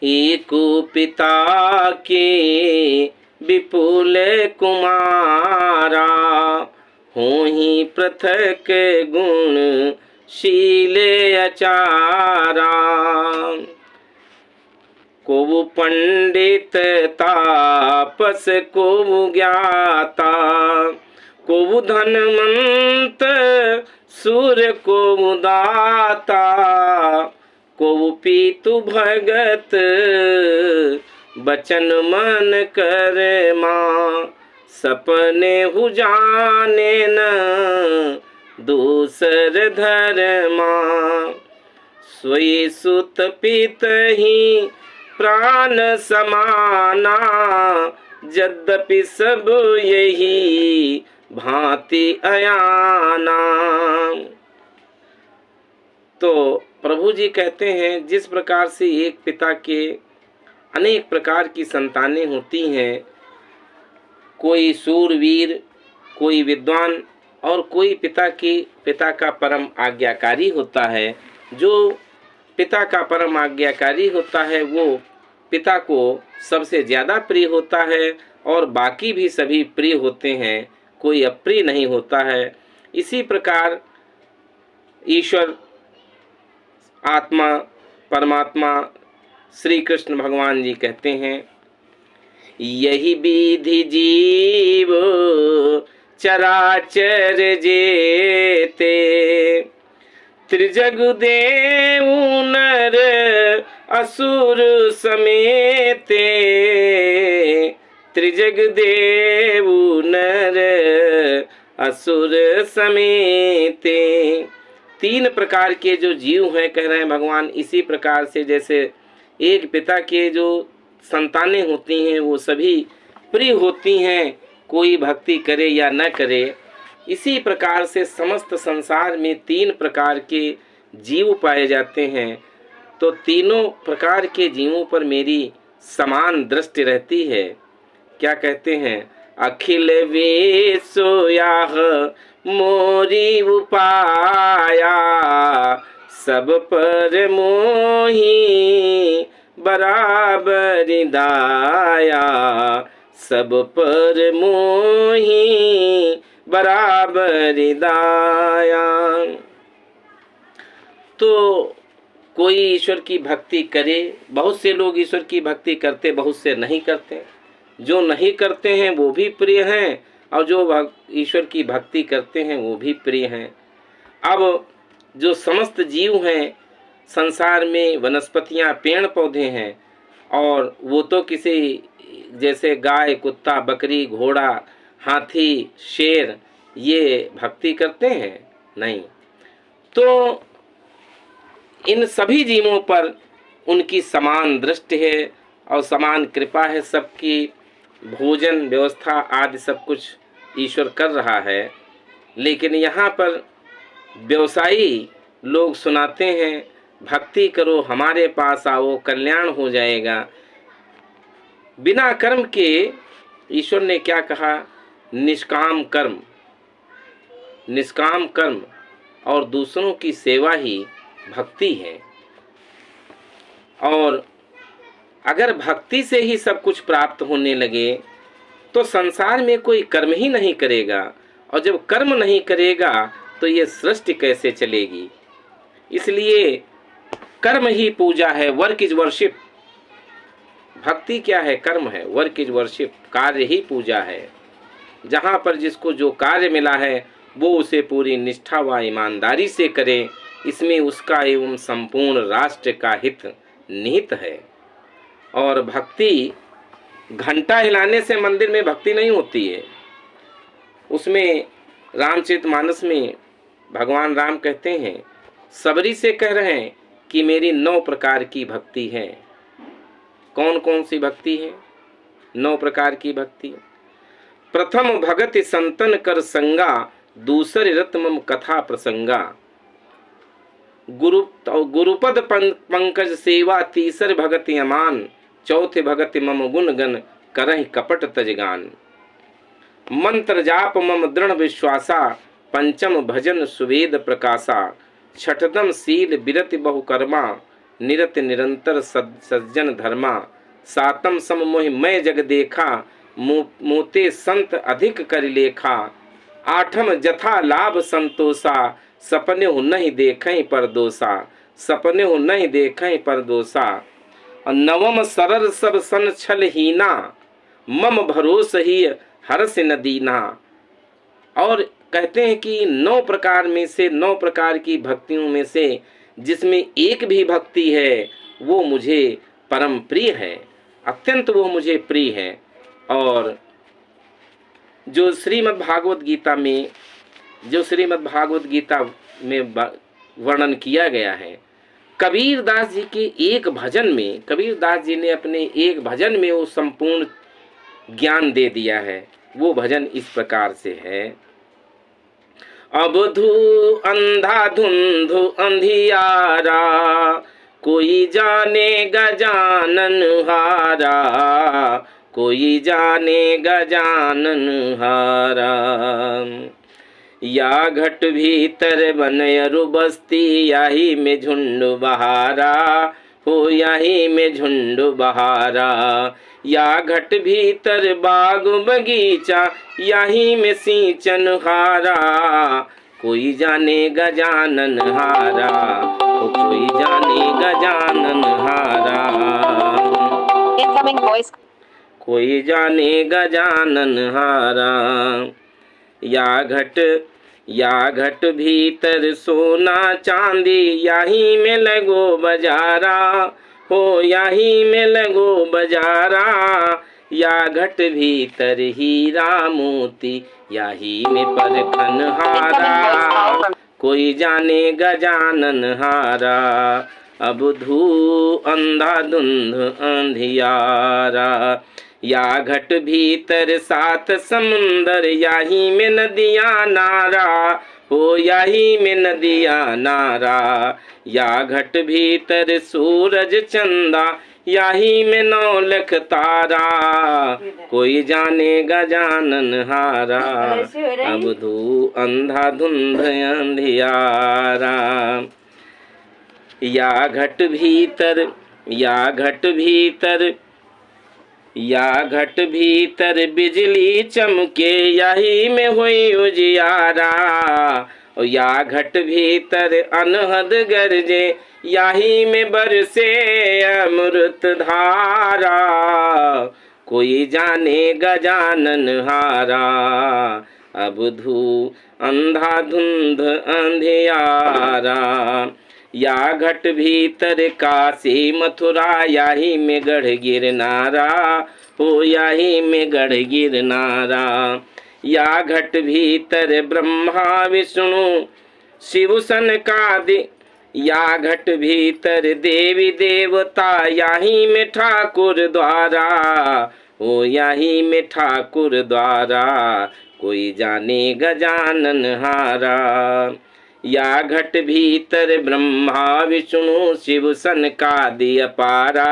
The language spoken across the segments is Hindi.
एको पिता के विपुल कुमारा, होहि पृथक गुण शीले अचारा। को पंडित तापस को ज्ञाता, को धनवंत सूर्य को दाता, को पीतु भगत बचन मन कर माँ। सपने हु जाने न दूसर धर्मा, सोई सुत पित ही प्राण समाना। यद्यपि सब यही भांति अयाना। तो प्रभु जी कहते हैं, जिस प्रकार से एक पिता के अनेक प्रकार की संतानें होती हैं, कोई सूरवीर, कोई विद्वान और कोई पिता का परम आज्ञाकारी होता है। जो पिता का परम आज्ञाकारी होता है वो पिता को सबसे ज़्यादा प्रिय होता है, और बाकी भी सभी प्रिय होते हैं, कोई अप्रिय नहीं होता है। इसी प्रकार ईश्वर आत्मा परमात्मा श्री कृष्ण भगवान जी कहते हैं, यही विधि जीव चराचर जेते, त्रिजग देव नर असुर समेते। त्रिजग देव नर असुर समेते। तीन प्रकार के जो जीव हैं, कह रहे हैं भगवान, इसी प्रकार से जैसे एक पिता के जो संतानें होती हैं वो सभी प्रिय होती हैं, कोई भक्ति करे या न करे, इसी प्रकार से समस्त संसार में तीन प्रकार के जीव पाए जाते हैं। तो तीनों प्रकार के जीवों पर मेरी समान दृष्टि रहती है। क्या कहते हैं, अखिल वेशोयाह मोरी उपाया, सब पर मोही बराबर दाया, सब पर मोही बराबर दाया। तो कोई ईश्वर की भक्ति करे, बहुत से लोग ईश्वर की भक्ति करते, बहुत से नहीं करते। जो नहीं करते हैं वो भी प्रिय हैं, और जो ईश्वर की भक्ति करते हैं वो भी प्रिय हैं। अब जो समस्त जीव हैं संसार में, वनस्पतियां, पेड़ पौधे हैं, और वो तो किसी जैसे गाय, कुत्ता, बकरी, घोड़ा, हाथी, शेर, ये भक्ति करते हैं? नहीं। तो इन सभी जीवों पर उनकी समान दृष्टि है और समान कृपा है। सबकी भोजन व्यवस्था आदि सब कुछ ईश्वर कर रहा है। लेकिन यहाँ पर व्यवसायी लोग सुनाते हैं, भक्ति करो, हमारे पास आओ, कल्याण हो जाएगा। बिना कर्म के ईश्वर ने क्या कहा, निष्काम कर्म, निष्काम कर्म और दूसरों की सेवा ही भक्ति है। और अगर भक्ति से ही सब कुछ प्राप्त होने लगे तो संसार में कोई कर्म ही नहीं करेगा, और जब कर्म नहीं करेगा तो ये सृष्टि कैसे चलेगी। इसलिए कर्म ही पूजा है, वर्क इज वर्शिप। भक्ति क्या है, कर्म है, वर्क इज वर्शिप, कार्य ही पूजा है। जहाँ पर जिसको जो कार्य मिला है वो उसे पूरी निष्ठा व ईमानदारी से करे, इसमें उसका एवं संपूर्ण राष्ट्र का हित निहित है। और भक्ति घंटा हिलाने से मंदिर में भक्ति नहीं होती है। उसमें रामचरितमानस में भगवान राम कहते हैं, सबरी से कह रहे हैं कि मेरी 9 प्रकार की भक्ति है। कौन कौन सी भक्ति है? 9 प्रकार की भक्ति। प्रथम भगति संतन कर संगा, दूसरे रत मम कथा प्रसंगा। गुरुपद पंकज सेवा, तीसर भगति अमान, चौथे भगति मम गुण गण, करहि कपट तजगान। मंत्र जाप मम दृढ़ विश्वासा, पंचम भजन सुवेद प्रकाशा, छठदम शील बिरति बहुकर्मा, निरत निरंतर सज्जन धर्मा, सातम सम मोहि मैं जग देखा, मोते संत अधिक कर लेखा, आठम जथा लाभ संतोषा, सपने हो नहीं देखें पर दोषा, सपने हो नहीं देखें पर दोषा। और नवम सरल सब सन छल हीना, मम भरोस ही हर्ष न दीना। और कहते हैं कि 9 प्रकार में से 9 प्रकार की भक्तियों में से जिसमें एक भी भक्ति है वो मुझे परम प्रिय है, अत्यंत वो मुझे प्रिय है। और जो श्रीमद् भागवत गीता में वर्णन किया गया है, कबीरदास जी के एक भजन में, कबीरदास जी ने अपने एक भजन में वो संपूर्ण ज्ञान दे दिया है। वो भजन इस प्रकार से है। अबधू अंधा धुंधु अंधियारा, कोई जाने गजानन हारा, कोई जाने गजानन हारा। या घट भीतर बनयरु बस्ती, याही में झुंड बहारा, हो याही में झुंड बहारा। या घट भीतर बाग बगीचा, याही में सिंचन हारा, कोई जाने गजानन हारा, कोई जाने गजानन हारा। कोई जाने गजानन हारा। या घट भीतर सोना चांदी, याही में लगो बजारा, हो याही में लगो बजारा। या घट भीतर हीरा मोती, याही में परखन हारा, कोई जाने गजानन हारा। अबधू अंधा धुंध अंधियारा, या घट भीतर 7 समुंदर, याही में नदियाँ नारा, हो याही में नदियाँ नारा। या घट भीतर सूरज चंदा, याही में 9 लाख तारा, कोई जाने गजानन हारा। अबधू अंधा धुंध अंधियारा। या घट भीतर बिजली चमके, याही में हुई उजियारा। या घट भीतर अनहद गरजे, याही में बरसे अमृत धारा, कोई जाने गजानन हारा। अबधू अंधा धुंध अंधियारा। या घट भीतर काशी मथुरा, याही में गढ़ गिरनारा, हो याही में गढ़ गिरनारा। या घट भीतर ब्रह्मा विष्णु शिव सनकादि, या घट भीतर देवी देवता, याही में ठाकुर द्वारा, हो याही में ठाकुर द्वारा, कोई जाने गजानन हारा। या घट भीतर ब्रह्मा विष्णु शिव सनकादि अपारा,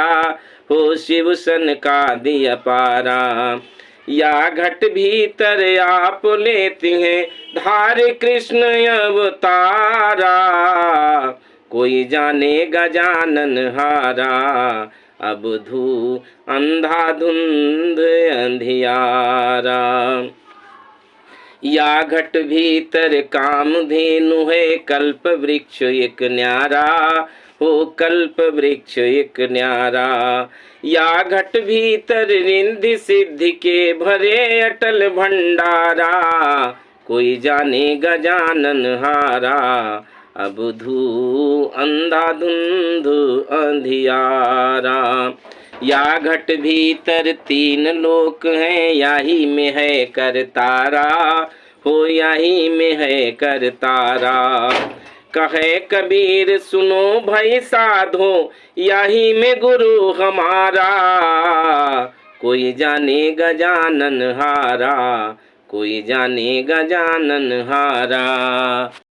हो शिव सनकादि अपारा। या घट भीतर आप लेते हैं धार कृष्ण अवतारा, कोई जाने गजानन हारा। अबधू अंधा धुंध अंधियारा। या घट भीतर कामधेनु है, कल्प वृक्ष एक न्यारा, हो कल्प वृक्ष एक न्यारा। या घट भीतर रिंधि सिद्धि के भरे अटल भंडारा, कोई जाने गजानन हारा। अबधू अंधा धुंध अंधियारा। या घट भीतर 3 लोक हैं, याही में है करतारा, हो याही में है करतारा। कहे कबीर सुनो भाई साधो, याही में गुरु हमारा, कोई जाने गजानन हारा, कोई जाने गजानन हारा।